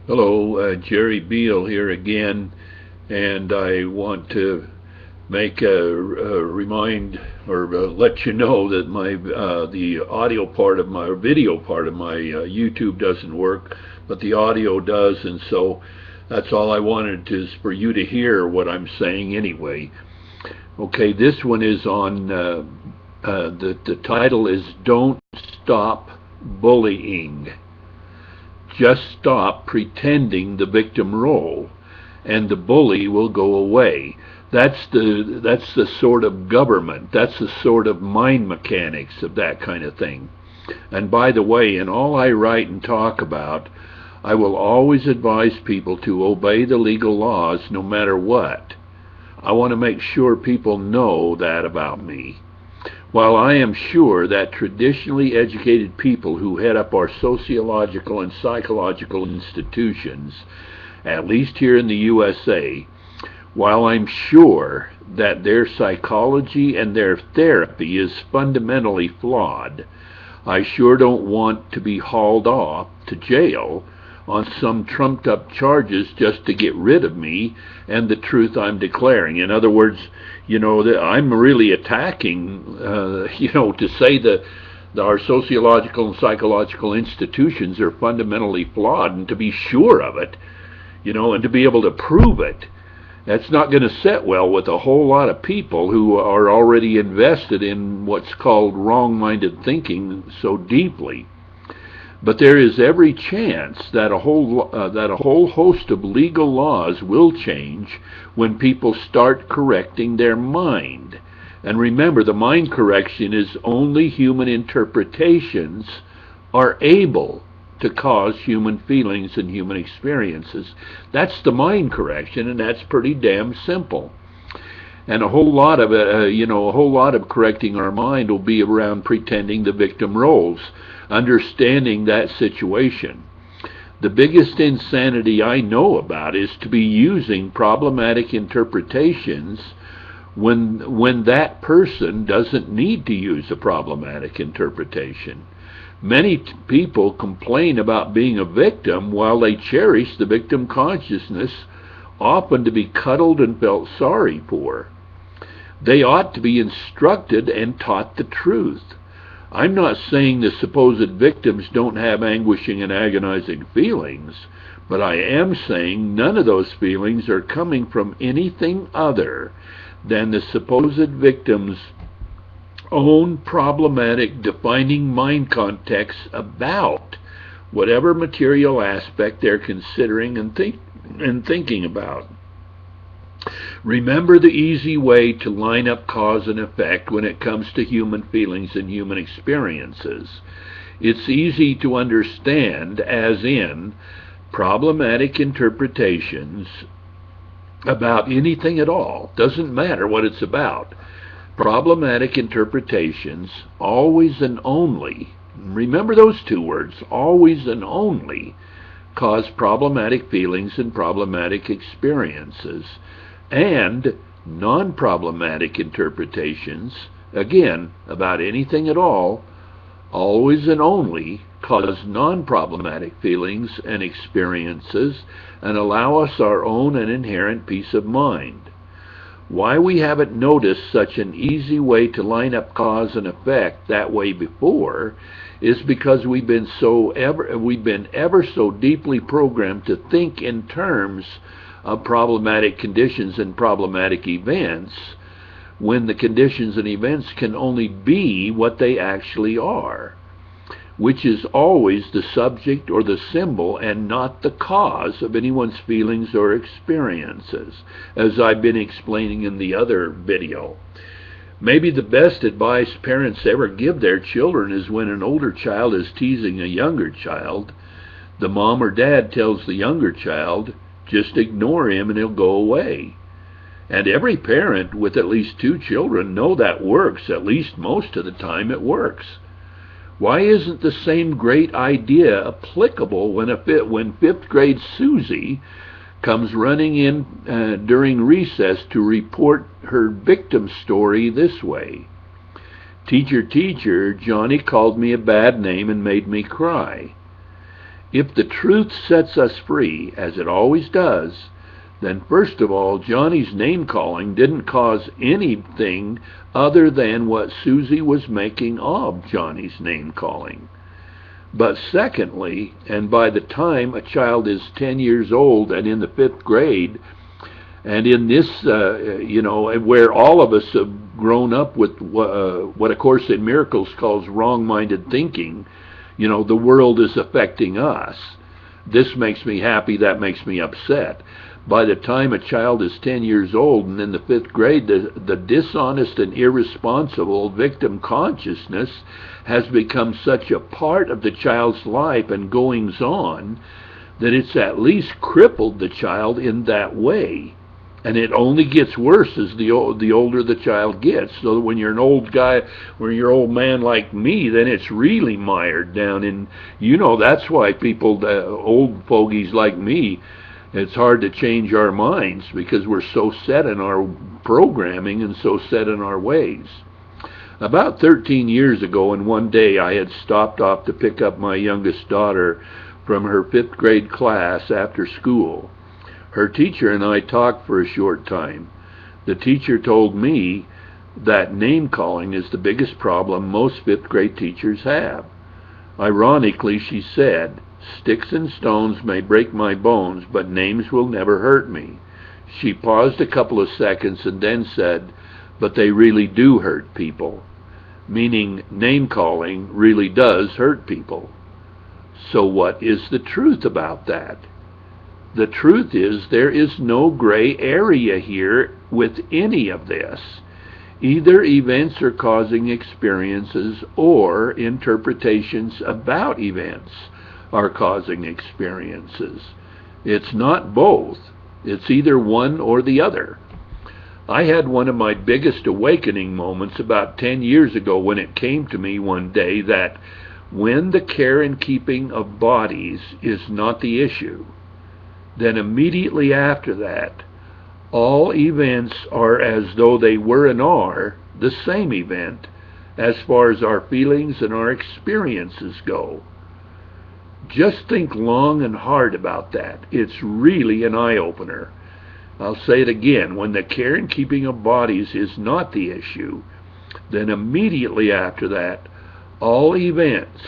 Hello, Jerry Beal here again, and I want to make a remind or let you know that my the audio part of my or video part of my YouTube doesn't work, but the audio does, and so that's all I wanted is for you to hear what I'm saying anyway. Okay, this one is on the title is "Don't Stop Bullying." Just stop pretending the victim role, and the bully will go away. That's the sort of government. That's the sort of mind mechanics of that kind of thing. And by the way, in all I write and talk about, I will always advise people to obey the legal laws no matter what. I want to make sure people know that about me. While I am sure that traditionally educated people who head up our sociological and psychological institutions, at least here in the USA, while I'm sure that their psychology and their therapy is fundamentally flawed, I sure don't want to be hauled off to jail on some trumped up charges just to get rid of me and the truth I'm declaring. In other words, that I'm really attacking, to say that our sociological and psychological institutions are fundamentally flawed, and to be sure of it, and to be able to prove it. That's not going to sit well with a whole lot of people who are already invested in what's called wrong-minded thinking so deeply. But there is every chance that a whole host of legal laws will change when people start correcting their mind. And remember, the mind correction is only human interpretations are able to cause human feelings and human experiences. That's the mind correction, and that's pretty damn simple. And a whole lot of it, a whole lot of correcting our mind will be around pretending the victim roles, understanding that situation. The biggest insanity I know about is to be using problematic interpretations when that person doesn't need to use a problematic interpretation. Many people complain about being a victim while they cherish the victim consciousness, often to be cuddled and felt sorry for. They ought to be instructed and taught the truth. I'm not saying the supposed victims don't have anguishing and agonizing feelings, but I am saying none of those feelings are coming from anything other than the supposed victim's own problematic defining mind context about whatever material aspect they're considering and thinking about. Remember the easy way to line up cause and effect when it comes to human feelings and human experiences. It's easy to understand, as in problematic interpretations about anything at all. Doesn't matter what it's about. Problematic interpretations, always and only, remember those two words, always and only, cause problematic feelings and problematic experiences. And non-problematic interpretations, again, about anything at all, always and only cause non-problematic feelings and experiences and allow us our own and inherent peace of mind. Why we haven't noticed such an easy way to line up cause and effect that way before is because we've been ever so deeply programmed to think in terms of problematic conditions and problematic events, when the conditions and events can only be what they actually are, which is always the subject or the symbol and not the cause of anyone's feelings or experiences, as I've been explaining in the other video. Maybe the best advice parents ever give their children is when an older child is teasing a younger child, the mom or dad tells the younger child, just ignore him and he'll go away. And every parent with at least 2 children know that works. At least most of the time it works. Why isn't the same great idea applicable when 5th grade Susie comes running in during recess to report her victim story this way? Teacher, Johnny called me a bad name and made me cry. If the truth sets us free, as it always does, then first of all, Johnny's name-calling didn't cause anything other than what Susie was making of Johnny's name-calling. But secondly, and by the time a child is 10 years old and in the 5th grade, and in this, where all of us have grown up with what A Course in Miracles calls wrong-minded thinking, the world is affecting us. This makes me happy, that makes me upset. By the time a child is 10 years old and in the 5th grade, the dishonest and irresponsible victim consciousness has become such a part of the child's life and goings on that it's at least crippled the child in that way. And it only gets worse as the older the child gets. So when you're an old guy, when you're an old man like me, then it's really mired down. And that's why people, old fogies like me, it's hard to change our minds because we're so set in our programming and so set in our ways. About 13 years ago, and one day I had stopped off to pick up my youngest daughter from her 5th grade class after school. Her teacher and I talked for a short time. The teacher told me that name-calling is the biggest problem most 5th grade teachers have. Ironically, she said, "Sticks and stones may break my bones, but names will never hurt me." She paused a couple of seconds and then said, "But they really do hurt people," meaning name-calling really does hurt people. So what is the truth about that? The truth is there is no gray area here with any of this. Either events are causing experiences or interpretations about events are causing experiences. It's not both. It's either one or the other. I had one of my biggest awakening moments about 10 years ago when it came to me one day that when the care and keeping of bodies is not the issue, then immediately after that, all events are as though they were and are the same event as far as our feelings and our experiences go. Just think long and hard about that. It's really an eye-opener. I'll say it again. When the care and keeping of bodies is not the issue, then immediately after that, all events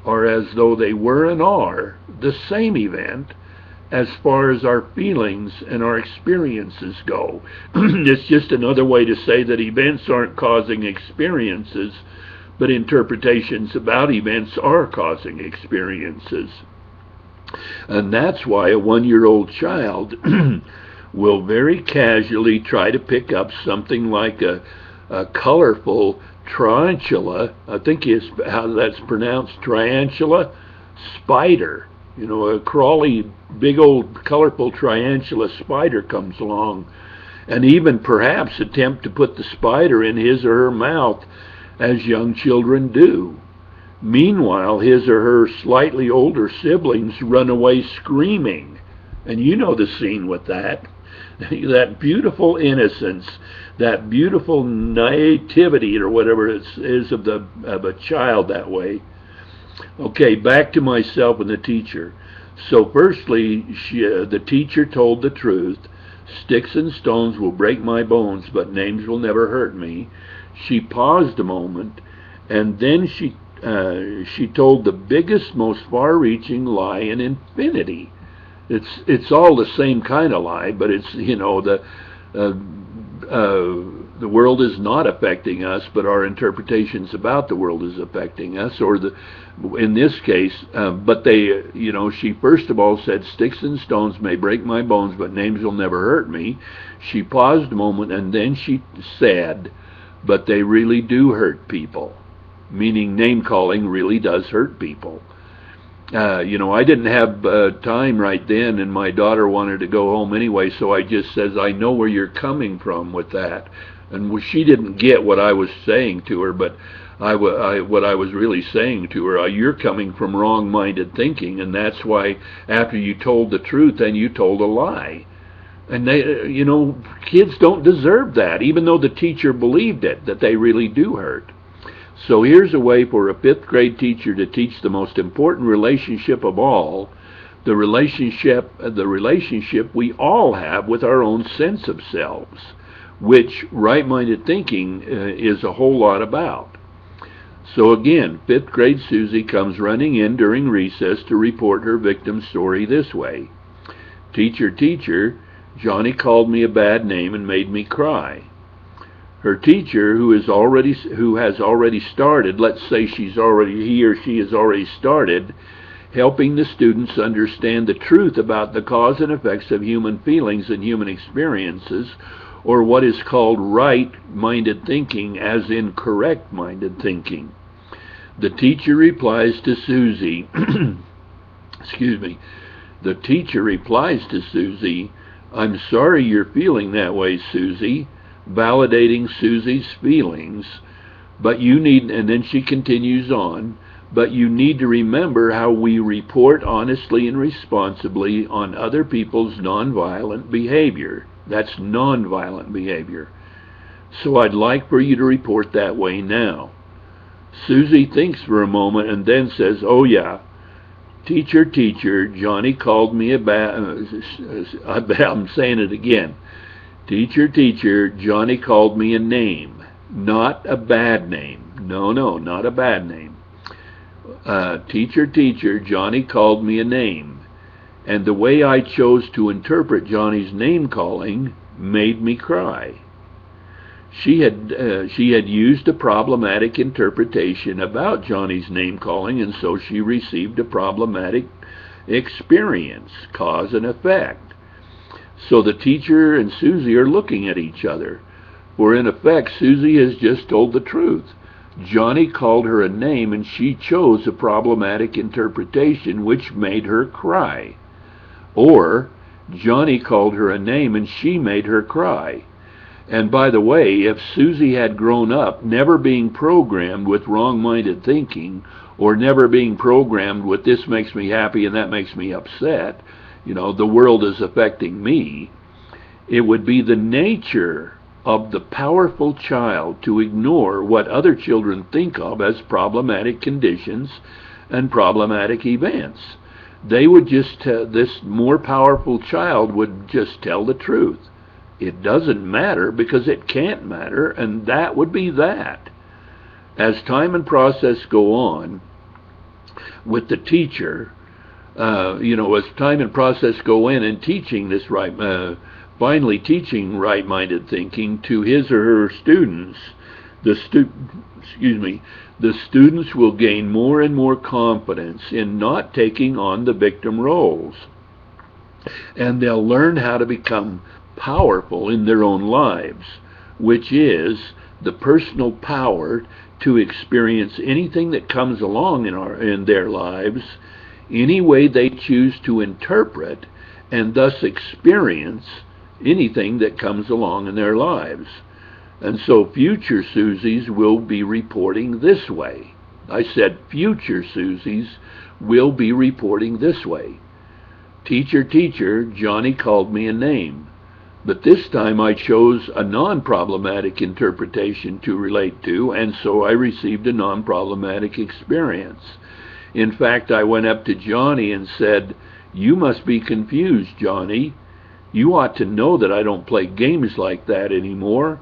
are as though they were and are the same event as far as our feelings and our experiences go. It's just another way to say that events aren't causing experiences, but interpretations about events are causing experiences. And that's why a 1-year-old child will very casually try to pick up something like a colorful tarantula, I think is how that's pronounced, tarantula, spider. A crawly, big old colorful tarantula spider comes along, and even perhaps attempt to put the spider in his or her mouth, as young children do. Meanwhile, his or her slightly older siblings run away screaming. And you know the scene with that. That beautiful innocence, that beautiful naivety, or whatever it is of a child that way. Okay, back to myself and the teacher. So firstly, the teacher told the truth. Sticks and stones will break my bones, but names will never hurt me. She paused a moment, and then she told the biggest, most far-reaching lie in infinity. It's all the same kind of lie, but it's the world is not affecting us, but our interpretations about the world is affecting us, or in this case, but she first of all said, "Sticks and stones may break my bones, but names will never hurt me." She paused a moment, and then she said, "But they really do hurt people," meaning name-calling really does hurt people. I didn't have time right then, and my daughter wanted to go home anyway, so I just says, "I know where you're coming from with that." And she didn't get what I was saying to her, but what I was really saying to her, "You're coming from wrong-minded thinking, and that's why after you told the truth, then you told a lie." And kids don't deserve that, even though the teacher believed it, that they really do hurt. So here's a way for a 5th grade teacher to teach the most important relationship of all, the relationship we all have with our own sense of selves, which right-minded thinking is a whole lot about. So again, 5th grade Susie comes running in during recess to report her victim story this way. Teacher, teacher, Johnny called me a bad name and made me cry. Her teacher, who has already started, let's say he or she has already started, helping the students understand the truth about the cause and effects of human feelings and human experiences, or what is called right-minded thinking, as in correct-minded thinking. The teacher replies to Susie, excuse me, the teacher replies to Susie, I'm sorry you're feeling that way, Susie, validating Susie's feelings, but you need, and then she continues on, but you need to remember how we report honestly and responsibly on other people's nonviolent behavior. That's nonviolent behavior. So I'd like for you to report that way now. Susie thinks for a moment and then says, oh yeah, teacher, teacher, Johnny called me a bad, I'm saying it again. Teacher, teacher, Johnny called me a name, not a bad name. No, not a bad name. Teacher, teacher, Johnny called me a name, and the way I chose to interpret Johnny's name-calling made me cry. She had used a problematic interpretation about Johnny's name-calling, and so she received a problematic experience, cause and effect. So the teacher and Susie are looking at each other, for in effect, Susie has just told the truth. Johnny called her a name, and she chose a problematic interpretation which made her cry. Or, Johnny called her a name, and she made her cry. And by the way, if Susie had grown up never being programmed with wrong-minded thinking, or never being programmed with this makes me happy and that makes me upset, the world is affecting me, it would be the nature of the powerful child to ignore what other children think of as problematic conditions and problematic events. They would just, this more powerful child would just tell the truth. It doesn't matter because it can't matter, and that would be that. As time and process go on with the teacher, as time and process go in and teaching this finally teaching right-minded thinking to his or her students, the students will gain more and more confidence in not taking on the victim roles, and they'll learn how to become powerful in their own lives, which is the personal power to experience anything that comes along in their lives any way they choose to interpret, and thus experience anything that comes along in their lives. And so future Susies will be reporting this way. I said future Susies will be reporting this way. Teacher, teacher, Johnny called me a name, but this time I chose a non-problematic interpretation to relate to, and so I received a non-problematic experience. In fact, I went up to Johnny and said, "You must be confused, Johnny. You ought to know that I don't play games like that anymore.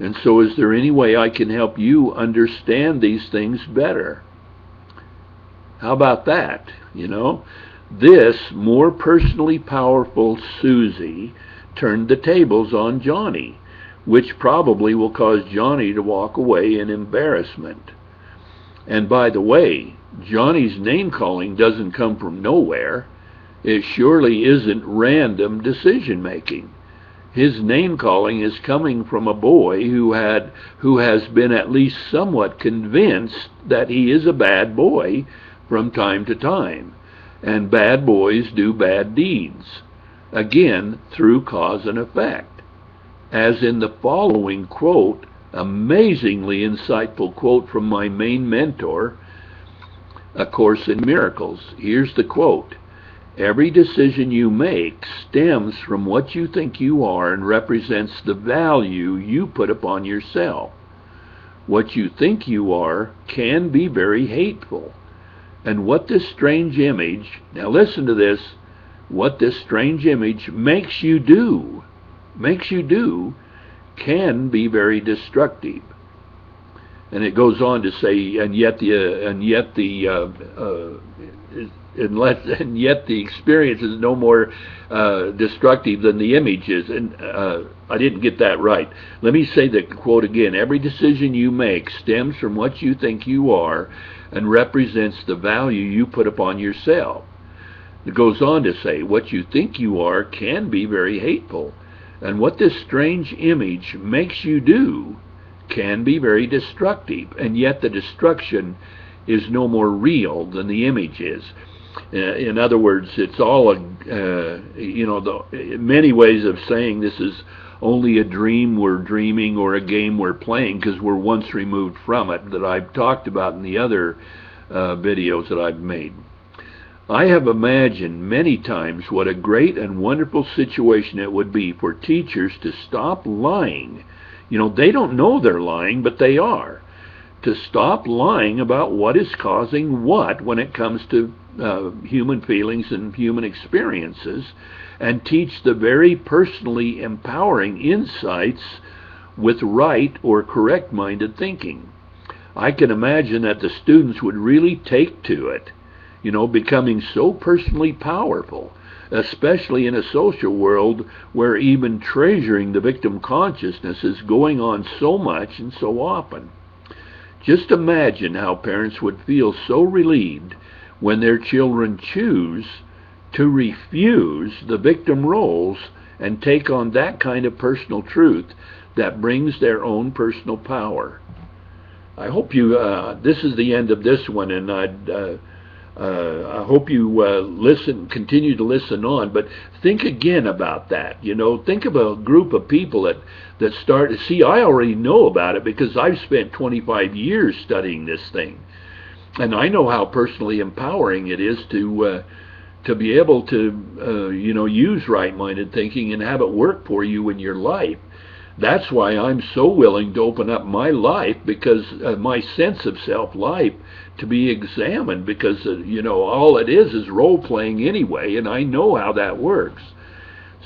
And so is there any way I can help you understand these things better?" How about that? This more personally powerful Susie turned the tables on Johnny, which probably will cause Johnny to walk away in embarrassment. And by the way, Johnny's name-calling doesn't come from nowhere. It surely isn't random decision-making. His name-calling is coming from a boy who has been at least somewhat convinced that he is a bad boy from time to time, and bad boys do bad deeds, again through cause and effect. As in the following quote, amazingly insightful quote from my main mentor, A Course in Miracles. Here's the quote: "Every decision you make stems from what you think you are and represents the value you put upon yourself. what you think you are can be very hateful. And what this strange image, now listen to this, what this strange image makes you do, can be very destructive. And it goes on to say, and yet the experience is no more destructive than the image is. And I didn't get that right. Let me say the quote again. Every decision you make stems from what you think you are and represents the value you put upon yourself. It goes on to say, what you think you are can be very hateful. And what this strange image makes you do can be very destructive. And yet the destruction is no more real than the image is. In other words, it's all many ways of saying this is only a dream we're dreaming or a game we're playing because we're once removed from it, that I've talked about in the other videos that I've made. I have imagined many times what a great and wonderful situation it would be for teachers to stop lying. They don't know they're lying, but they are. To stop lying about what is causing what when it comes to human feelings and human experiences, and teach the very personally empowering insights with right or correct-minded thinking. I can imagine that the students would really take to it, becoming so personally powerful, especially in a social world where even treasuring the victim consciousness is going on so much and so often. Just imagine how parents would feel so relieved when their children choose to refuse the victim roles and take on that kind of personal truth that brings their own personal power. I hope you, this is the end of this one, and I hope you continue to listen on, but think again about that. Think of a group of people that start to see. I already know about it because I've spent 25 years studying this thing, and I know how personally empowering it is to be able to use right-minded thinking and have it work for you in your life. That's why I'm so willing to open up my life, because my sense of self-life to be examined, because all it is role-playing anyway, and I know how that works.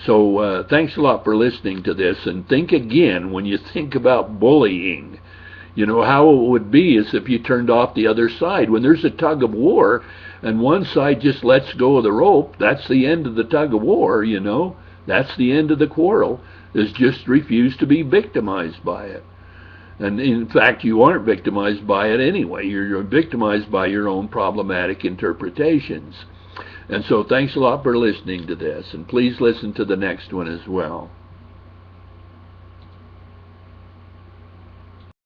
So thanks a lot for listening to this, and think again when you think about bullying. How it would be is if you turned off the other side. When there's a tug of war and one side just lets go of the rope, that's the end of the tug of war, That's the end of the quarrel, is just refuse to be victimized by it. And in fact, you aren't victimized by it anyway. You're victimized by your own problematic interpretations. And so thanks a lot for listening to this, and please listen to the next one as well.